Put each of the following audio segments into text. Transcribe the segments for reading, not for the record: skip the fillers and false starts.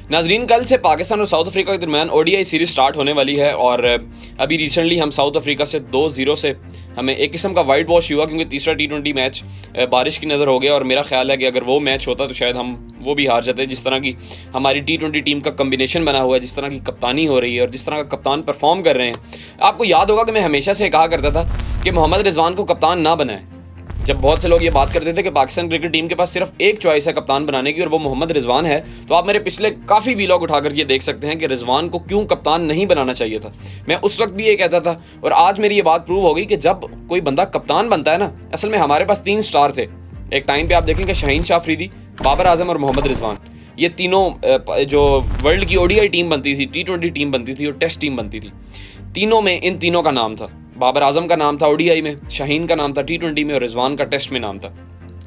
नाजरीन, कल से पाकिस्तान और साउथ अफ्रीका के दरमियान ओडीआई सीरीज़ स्टार्ट होने वाली है और अभी रिसेंटली हम साउथ अफ्रीका से 2-0 से हमें एक किस्म का वाइट वॉश हुआ, क्योंकि तीसरा T20 मैच बारिश की नज़र हो गया और मेरा ख्याल है कि अगर वो मैच होता तो शायद हम वो भी हार जाते। जिस तरह की हमारी T20 टीम का कम्बिनेशन बना हुआ है, जिस तरह की कप्तानी हो रही है और जिस तरह का कप्तान परफॉर्म कर रहे हैं। आपको याद होगा कि मैं हमेशा से कहा करता था कि मोहम्मद रिजवान को कप्तान ना बनाए। जब बहुत से लोग ये बात करते थे कि पाकिस्तान क्रिकेट टीम के पास सिर्फ एक चॉइस है कप्तान बनाने की और वो मोहम्मद रिजवान है, तो आप मेरे पिछले काफ़ी वीलॉग उठाकर ये देख सकते हैं कि रिजवान को क्यों कप्तान नहीं बनाना चाहिए था। मैं उस वक्त भी ये कहता था और आज मेरी ये बात प्रूव हो गई कि जब कोई बंदा कप्तान बनता है ना, असल में हमारे पास 3 स्टार थे एक टाइम पे। आप देखें कि शाहीन शाह अफरीदी, बाबर आजम और मोहम्मद रिजवान, ये तीनों जो वर्ल्ड की ओडीआई टीम बनती थी, T20 टीम बनती थी और टेस्ट टीम बनती थी, तीनों में इन तीनों का नाम था। बाबर आजम का नाम था ओडीआई में, शाहीन का नाम था T20 में और रिजवान का टेस्ट में नाम था।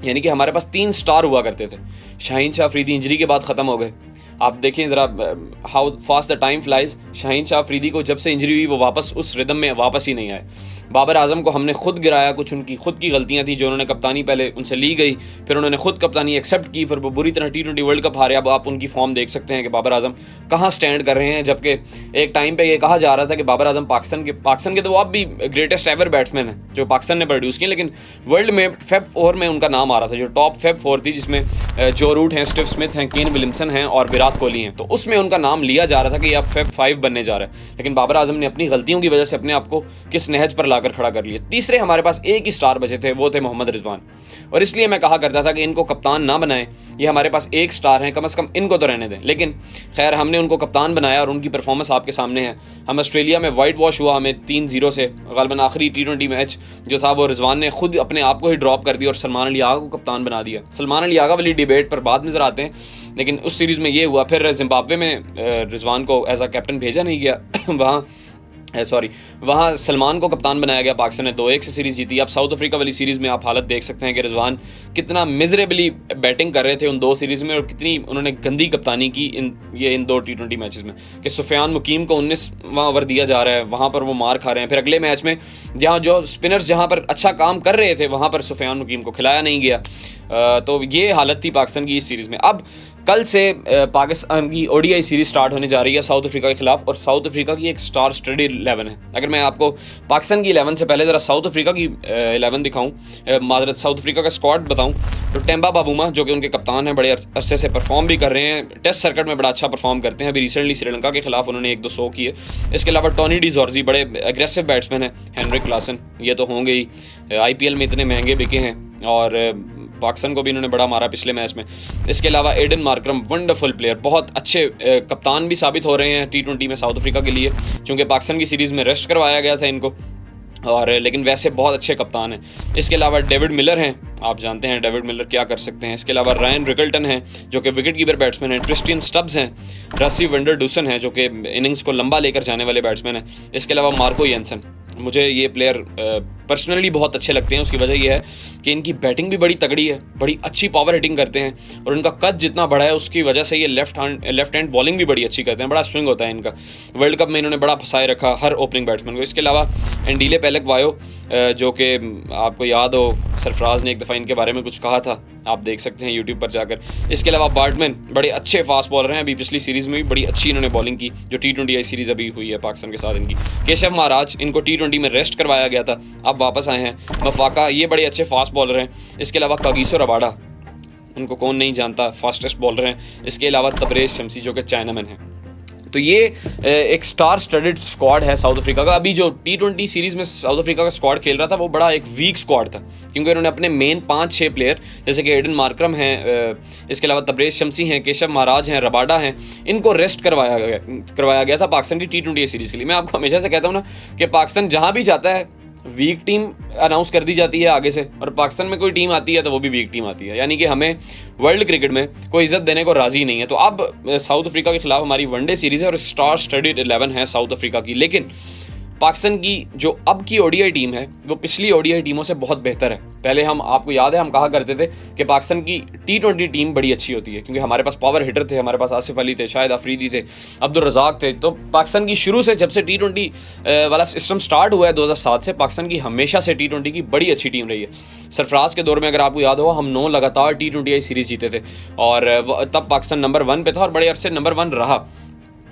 यानी कि हमारे पास 3 स्टार हुआ करते थे। शाहीन शाह अफरीदी इंजरी के बाद ख़त्म हो गए। आप देखें ज़रा how fast the time flies. Shaheen Shah Afridi को जब से इंजरी हुई वो वापस उस रिदम में वापस ही नहीं आए। बाबर आजम को हमने खुद गिराया, कुछ उनकी खुद की गलतियां थी जो उन्होंने कप्तानी पहले उनसे ली गई, फिर उन्होंने खुद कप्तानी एक्सेप्ट की, फिर वो बुरी तरह T20 वर्ल्ड कप हारे। अब आप उनकी फॉर्म देख सकते हैं कि बाबर आजम कहाँ स्टैंड कर रहे हैं, जबकि एक टाइम पे ये कहा जा रहा था कि बाबर आजम पाकिस्तान के तो वो अब भी ग्रेटेस्ट एवर बैट्समैन है जो पाकिस्तान ने प्रोड्यूस किए, लेकिन वर्ल्ड में फेब 4 में उनका नाम आ रहा था, जो टॉप फेब 4 थी, जिसमें जो रूट हैं, स्टीव स्मिथ हैं, केन विलियमसन हैं और विराट कोहली हैं, तो उसमें उनका नाम लिया जा रहा था कि ये अब फेब 5 बनने जा रहा है। लेकिन बाबर आजम ने अपनी गलतियों की वजह से अपने आप को किस नहज पर लाकर खड़ा कर लिया। तीसरे हमारे पास एक ही स्टार बचे थे, वो थे मोहम्मद रिजवान, और इसलिए मैं कहा करता था कि इनको कप्तान ना बनाएं, ये हमारे पास एक स्टार हैं, कम से कम इनको तो रहने दें। लेकिन खैर हमने उनको कप्तान बनाया और उनकी परफॉर्मेंस आपके सामने है। हम ऑस्ट्रेलिया में वाइट वॉश हुआ, हमें 3-0 से। गालिबन आखिरी T20 मैच जो था वो रिजवान ने खुद अपने आप को ही ड्रॉप कर दिया और सलमान अली आगा को कप्तान बना दिया। सलमान अली आगा वाली डिबेट पर बाद नजर आते हैं, लेकिन उस सीरीज़ में ये हुआ। फिर जिम्बाब्वे में रिजवान को एज अ कैप्टन भेजा नहीं गया, वहाँ सलमान को कप्तान बनाया गया। पाकिस्तान ने 2-1 से सीरीज़ जीती। अब साउथ अफ्रीका वाली सीरीज़ में आप हालत देख सकते हैं कि रिजवान कितना मिजरेबली बैटिंग कर रहे थे उन 2 सीरीज़ में और कितनी उन्होंने गंदी कप्तानी की इन 2 T20 मैचेस में, कि सुफियान मुकीम को 19वां ओवर दिया जा रहा है, वहाँ पर वो मार खा रहे हैं। फिर अगले मैच में जहाँ जो स्पिनर्स जहाँ पर अच्छा काम कर रहे थे वहाँ पर सुफियान मुकीम को खिलाया नहीं गया। तो ये हालत थी पाकिस्तान की इस सीरीज़ में। अब कल से पाकिस्तान की ओडीआई सीरीज स्टार्ट होने जा रही है साउथ अफ्रीका के खिलाफ, और साउथ अफ्रीका की एक स्टार स्टडी 11 है। अगर मैं आपको पाकिस्तान की 11 से पहले ज़रा साउथ अफ्रीका की 11 दिखाऊं, माजरत साउथ अफ्रीका का स्क्वाड बताऊं, तो टेम्बा बाबूमा जो कि उनके कप्तान हैं, बड़े अरसे से परफॉर्म भी कर रहे हैं, टेस्ट सर्किट में बड़ा अच्छा परफॉर्म करते हैं। अभी रिसेंटली श्रीलंका के खिलाफ उन्होंने 1-2 100 किए। इसके अलावा टॉनी डी जॉर्जी बड़े एग्रेसिव बैट्समैन हैं। हेनरिक क्लासन ये तो होंगे ही, IPL में इतने महंगे बिके हैं और पाकिस्तान को भी इन्होंने बड़ा मारा पिछले मैच में। इसके अलावा एडन मार्करम वंडरफुल प्लेयर, बहुत अच्छे कप्तान भी साबित हो रहे हैं T20 में साउथ अफ्रीका के लिए, क्योंकि पाकिस्तान की सीरीज़ में रेस्ट करवाया गया था इनको, और लेकिन वैसे बहुत अच्छे कप्तान हैं। इसके अलावा डेविड मिलर हैं, आप जानते हैं डेविड मिलर क्या कर सकते हैं। इसके अलावा रायन रिकल्टन हैं जो कि विकेट कीपर बैट्समैन हैं। ट्रिस्टियन स्टब्स हैं। रसी वंडरडूसन हैं जो कि इनिंग्स को लंबा लेकर जाने वाले बैट्समैन हैं। इसके अलावा मार्को येंसन, मुझे ये प्लेयर पर्सनली बहुत अच्छे लगते हैं। उसकी वजह यह है कि इनकी बैटिंग भी बड़ी तगड़ी है, बड़ी अच्छी पावर हिटिंग करते हैं, और इनका कद जितना बड़ा है उसकी वजह से ये लेफ्ट हैंड बॉलिंग भी बड़ी अच्छी करते हैं, बड़ा स्विंग होता है इनका। वर्ल्ड कप में इन्होंने बड़ा फंसाए रखा हर ओपनिंग बैट्समैन को। इसके अलावा एंडीले पेलेक वायो, जो कि आपको याद हो सरफराज ने एक दफ़ा इनके बारे में कुछ कहा था, आप देख सकते हैं यूट्यूब पर जाकर। इसके अलावा बार्टमैन बड़े अच्छे फास्ट बॉलर हैं, अभी पिछली सीरीज़ में भी बड़ी अच्छी इन्होंने बॉलिंग की, जो T20 सीरीज़ अभी हुई है पाकिस्तान के साथ इनकी। केशव महाराज, इनको T20 में रेस्ट करवाया गया था, अब वापस आए हैं। मफाका, ये बड़े अच्छे फास्ट बॉलर हैं। इसके अलावा कागिसो रबाडा, उनको कौन नहीं जानता, फास्टेस्ट बॉलर हैं। इसके अलावा तबरेज शमसी जो कि चाइनामैन हैं। तो ये एक स्टार स्टडेड स्क्वाड है साउथ अफ्रीका का। अभी जो T20 सीरीज़ में साउथ अफ्रीका का स्क्वाड खेल रहा था वो बड़ा एक वीक स्क्वाड था, क्योंकि उन्होंने अपने मेन 5-6 प्लेयर जैसे कि एडन मार्करम हैं, इसके अलावा तबरेज शमसी हैं, केशव महाराज हैं, रबाडा हैं, इनको रेस्ट करवाया गया था पाकिस्तान की T20 सीरीज़ के लिए। मैं आपको हमेशा से कहता हूँ ना कि पाकिस्तान जहाँ भी जाता है वीक टीम अनाउंस कर दी जाती है आगे से, और पाकिस्तान में कोई टीम आती है तो वो भी वीक टीम आती है, यानी कि हमें वर्ल्ड क्रिकेट में कोई इज्जत देने को राजी नहीं है। तो अब साउथ अफ्रीका के खिलाफ हमारी वनडे सीरीज़ है और स्टार स्टडीड 11 है साउथ अफ्रीका की। लेकिन पाकिस्तान की जो अब की ओडीआई टीम है वो पिछली ओडीआई टीमों से बहुत बेहतर है। पहले हम, आपको याद है, हम कहा करते थे कि पाकिस्तान की T20 टीम बड़ी अच्छी होती है क्योंकि हमारे पास पावर हिटर थे, हमारे पास आसिफ अली थे, शाहिद अफरीदी थे, अब्दुल रज़ाक थे। तो पाकिस्तान की शुरू से, जब से T20 वाला सिस्टम स्टार्ट हुआ है 2007 से, पाकिस्तान की हमेशा से T20 की बड़ी अच्छी टीम रही है। सरफराज के दौर में अगर आपको याद हो, हम 9 लगातार T20 सीरीज़ जीते थे और तब पाकिस्तान नंबर 1 पे था और बड़े अरसे नंबर 1 रहा।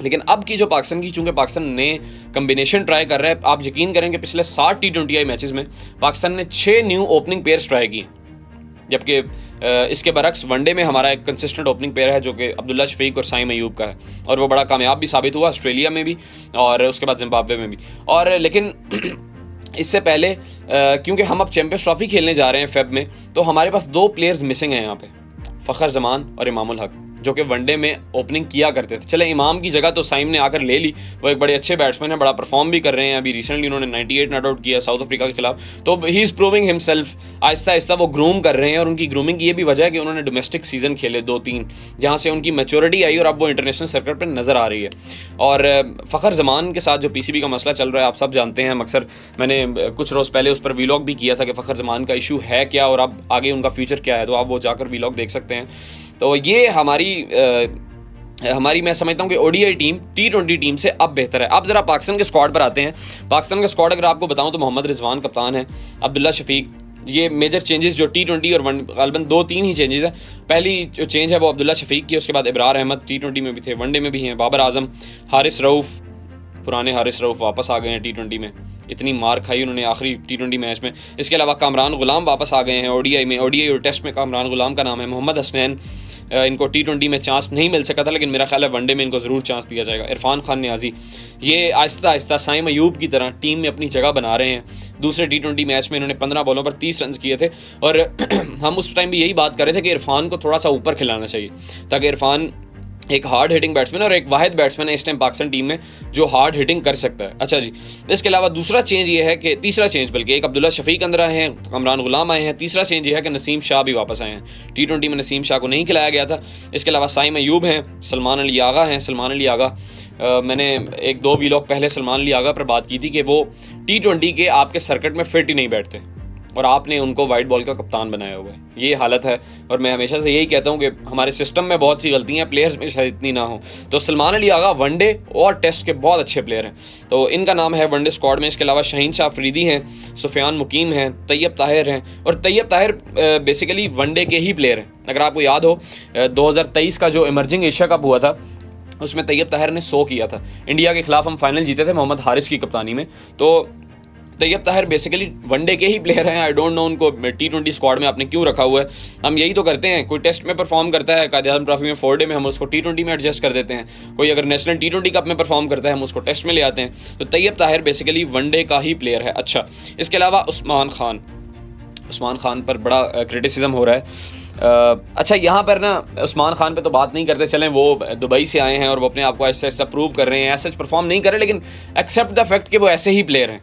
लेकिन अब की जो पाकिस्तान की, चूंकि पाकिस्तान ने कम्बिनेशन ट्राई कर रहा है, आप यकीन करें कि पिछले 7 T20 मैचेस में पाकिस्तान ने 6 न्यू ओपनिंग पेयर्स ट्राई किए, जबकि इसके बरक्स वनडे में हमारा एक कंसिस्टेंट ओपनिंग पेयर है जो कि अब्दुल्ला शफीक और साइम अयूब का है, और वो बड़ा कामयाब भी साबित हुआ ऑस्ट्रेलिया में भी और उसके बाद जिम्बाब्वे में भी। और लेकिन इससे पहले क्योंकि हम अब चैंपियंस ट्रॉफी खेलने जा रहे हैं फेब में, तो हमारे पास 2 प्लेयर्स मिसिंग हैं यहाँ पे, फ़खर जमान और इमामुल हक, जो कि वनडे में ओपनिंग किया करते थे। चले इमाम की जगह तो साइम ने आकर ले ली, वो एक बड़े अच्छे बैट्समैन हैं, बड़ा परफॉर्म भी कर रहे हैं। अभी रिसेंटली उन्होंने 98 नॉट आउट किया साउथ अफ्रीका के खिलाफ, तो he is proving himself. Aahista Aahista वो ग्रूम कर रहे हैं और उनकी ग्रूमिंग की ये भी वजह है कि उन्होंने डोमेस्टिक सीजन खेले 2-3, जहाँ से उनकी मैच्योरिटी आई और अब वो इंटरनेशनल सर्किट पर नज़र आ रही है। और फ़खर जमान के साथ जो PCB का मसला चल रहा है, आप सब जानते हैं, अक्सर मैंने कुछ रोज़ पहले उस पर वीलॉग भी किया था कि फ़खर जमान का इशू है क्या और अब आगे उनका फ्यूचर क्या है, तो आप वो जाकर वीलॉग देख सकते हैं। तो ये हमारी मैं समझता हूँ कि ओडीआई टीम T20 टीम से अब बेहतर है। अब जरा पाकिस्तान के स्क्वाड पर आते हैं। पाकिस्तान का स्क्वाड अगर आपको बताऊँ तो मोहम्मद रिजवान कप्तान है, अब्दुल्ला शफीक, ये मेजर चेंजेस जो T20 और गालिबन 2-3 ही चेंजेस हैं। पहली जो चेंज है वो अब्दुल्ला शफीक की, उसके बाद इब्रार अहमद T20 में भी थे, वनडे में भी हैं, बाबर आजम, हारिस रऊफ़, पुराने हारिस रऊफ़ वापस आ गए हैं T20 में, इतनी मार खाई उन्होंने आखिरी T20 मैच में। इसके अलावा कामरान गुलाम वापस आ गए हैं ओडीआई में, ओडीआई और टेस्ट में कामरान गुलाम का नाम है। मोहम्मद हसनैन, इनको T20 में चांस नहीं मिल सका था, लेकिन मेरा ख्याल है वनडे में इनको ज़रूर चांस दिया जाएगा। इरफान खान न्याजी, ये आहिस्ता आहिस्ता साइम अयूब की तरह टीम में अपनी जगह बना रहे हैं। दूसरे T20 मैच में इन्होंने 15 बॉलों पर 30 रन किए थे और हम उस टाइम भी यही बात कर रहे थे कि इरफान को थोड़ा सा ऊपर खिलाना चाहिए, ताकि इरफान एक हार्ड हिटिंग बैट्समैन और एक वाहिद बैट्समैन है इस टाइम पाकिस्तान टीम में जो हार्ड हिटिंग कर सकता है। अच्छा जी, इसके अलावा दूसरा चेंज ये है कि, तीसरा चेंज बल्कि, एक अब्दुल्ला शफीक अंदर आए हैं, कमरान गुलाम आए हैं। तीसरा चेंज ये है कि नसीम शाह भी वापस आए हैं। T20 में नसीम शाह को नहीं खिलाया गया था। इसके अलावा साइम अयूब हैं, सलमान अली आगा हैं। सलमान अली आगा, मैंने 1-2 वीलॉग पहले सलमान अली आगा पर बात की थी कि वो T20 के आपके सर्किट में फिट ही नहीं बैठते और आपने उनको वाइट बॉल का कप्तान बनाया हुआ है। ये हालत है और मैं हमेशा से यही कहता हूँ कि हमारे सिस्टम में बहुत सी गलतियाँ, प्लेयर्स में शायद इतनी ना हो। तो सलमान अली आगा वनडे और टेस्ट के बहुत अच्छे प्लेयर हैं, तो इनका नाम है वनडे स्क्वाड में। इसके अलावा शाहीन शाह अफरीदी हैं, सुफियान मुकीम हैं, तैयब ताहिर हैं। और तैयब ताहिर बेसिकली वनडे के ही प्लेयर हैं। अगर आपको याद हो 2023 का जो इमर्जिंग एशिया कप हुआ था, उसमें तैयब ताहिर ने 100 किया था। इंडिया के खिलाफ हम फाइनल जीते थे मोहम्मद हारिस की कप्तानी में। तो तैयब ताहिर बेसिकली वनडे के ही प्लेयर हैं। आई डोंट नो उनको T20 स्क्वाड में आपने क्यों रखा हुआ है। हम यही तो करते हैं, कोई टेस्ट में परफॉर्म करता है, कायद-ए-आज़म ट्रॉफी में 4 डे में, हम उसको T20 में एडजस्ट कर देते हैं। कोई अगर नेशनल T20 कप में परफॉर्म करता है, हम उसको टेस्ट में ले आते हैं। तो तैयब ताहिर बेसिकली वनडे का ही प्लेयर है। अच्छा, इसके अलावा उस्मान खान पर बड़ा क्रिटिसिज्म हो रहा है। अच्छा, यहाँ पर ना उस्मान खान पे तो बात नहीं करते, चलें वो दुबई से आए हैं और वो अपने आप को ऐसे ऐसा प्रूव कर रहे हैं, ऐसे परफॉर्म नहीं कर रहे, लेकिन एक्सेप्ट द फैक्ट कि वो ऐसे ही प्लेयर हैं,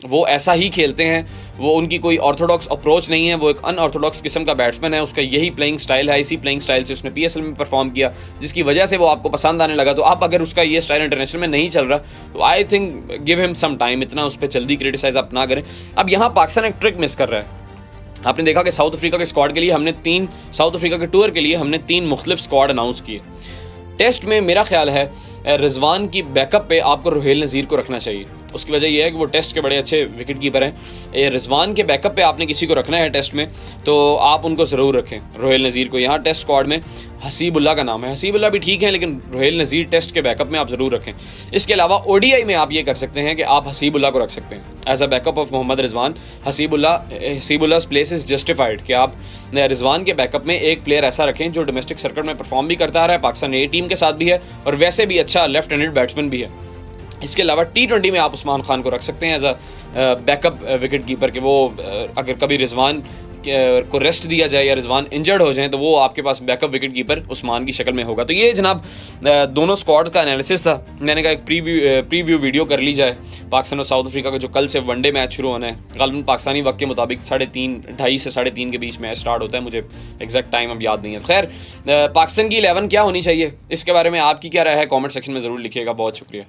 वो ऐसा ही खेलते हैं, वो उनकी कोई ऑर्थोडॉक्स अप्रोच नहीं है, वो एक अनऑर्थोडॉक्स किस्म का बैट्समैन है, उसका यही प्लेइंग स्टाइल है, इसी प्लेइंग स्टाइल से उसने PSL में परफॉर्म किया, जिसकी वजह से वो आपको पसंद आने लगा। तो आप अगर उसका ये स्टाइल इंटरनेशनल में नहीं चल रहा, तो I think give him some time, इतना उस पर जल्दी क्रिटिसाइज आप ना करें। अब यहाँ पाकिस्तान एक ट्रिक मिस कर रहा है। आपने देखा कि साउथ अफ्रीका के स्क्वाड के लिए हमने साउथ अफ्रीका के टूर के लिए हमने 3 मुख्तलिफ स्क्वाड अनाउंस किए। टेस्ट में मेरा ख्याल है रिजवान की बैकअप पे आपको रुहेल नज़ीर को रखना चाहिए। उसकी वजह यह है कि वो टेस्ट के बड़े अच्छे विकेट कीपर हैं। रिजवान के बैकअप पे आपने किसी को रखना है टेस्ट में, तो आप उनको ज़रूर रखें, रुहेल नज़ीर को। यहाँ टेस्ट स्क्वाड में हसीबुल्ला का नाम है, हसीबुल्ला भी ठीक है, लेकिन रुहेल नज़ीर टेस्ट के बैकअप में आप ज़रूर रखें। इसके अलावा ODI में आप ये कर सकते हैं कि आप हसीबुल्ला को रख सकते हैं as a backup of Mohammad Rizwan. Hasibullah place is justified कि आप रिजवान के बैकअप में एक प्लेयर ऐसा रखें जो डोमेस्टिक सर्किट में परफॉर्म भी करता आ रहा है, पाकिस्तान A टीम के साथ भी है और वैसे भी अच्छा लेफ्ट हैंडेड बैट्समैन भी है। इसके अलावा T20 में आप उस्मान खान को रख सकते हैं as a backup wicket keeper के। वो अगर कभी रिजवान को रेस्ट दिया जाए या रिजवान इंजर्ड हो जाए, तो वो आपके पास बैकअप विकेट कीपर उस्मान की शक्ल में होगा। तो ये जनाब दोनों स्क्वाड का एनालिसिस था। मैंने कहा एक प्रीव्यू वीडियो कर ली जाए पाकिस्तान और साउथ अफ्रीका का, जो कल से वनडे मैच शुरू होना है। गालिबन पाकिस्तानी वक्त के मुताबिक 2:30 से 3:30 के बीच मैच स्टार्ट होता है, मुझे एग्जैक्ट टाइम अब याद नहीं है। खैर, पाकिस्तान की 11 क्या होनी चाहिए, इसके बारे में आपकी क्या राय है, कॉमेंट सेक्शन में ज़रूर लिखिएगा। बहुत शुक्रिया।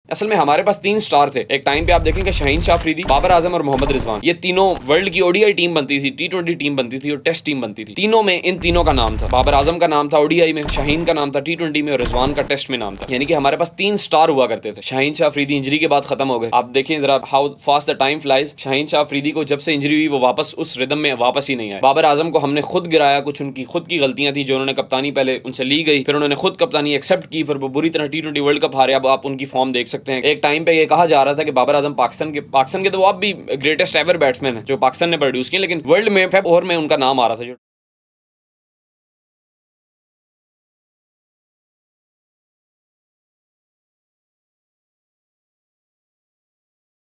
असल में हमारे पास 3 स्टार थे। एक टाइम पे आप देखें कि शाहीन शाह अफरीदी, बाबर आजम और मोहम्मद रिजवान, ये तीनों वर्ल्ड की ओडीआई टीम बनती थी, T20 टीम बनती थी और टेस्ट टीम बनती थी। तीनों में इन तीनों का नाम था। बाबर आजम का नाम था ओडीआई में, शाहीन का नाम था T20 में और रिजवान का टेस्ट में नाम था। यानी कि हमारे पास 3 स्टार हुआ करते थे। शाहीन शाह अफरीदी इंजरी के बाद खत्म हो गए। आप देखें जरा how fast the time flies. Shaheen Shah Afridi को जब से इंजरी हुई वो वापस उस रिदम में वापस ही नहीं आए। बाबर आजम को हमने खुद गिराया, कुछ उनकी खुद की गलतियां थी जो उन्होंने कप्तानी पहले उनसे ली गई, फिर उन्होंने खुद कप्तानी एक्सेप्ट की, फिर वो बुरी तरह T20 वर्ल्ड कप हारे। अब आप उनकी फॉर्म देख सकते हैं। एक टाइम पे ये कहा जा रहा था कि बाबर आजम पाकिस्तान के तो वो अब भी ग्रेटेस्ट एवर बैट्समैन है जो पाकिस्तान ने प्रोड्यूस किए, लेकिन वर्ल्ड में फेब ओवर में उनका नाम आ रहा था। जो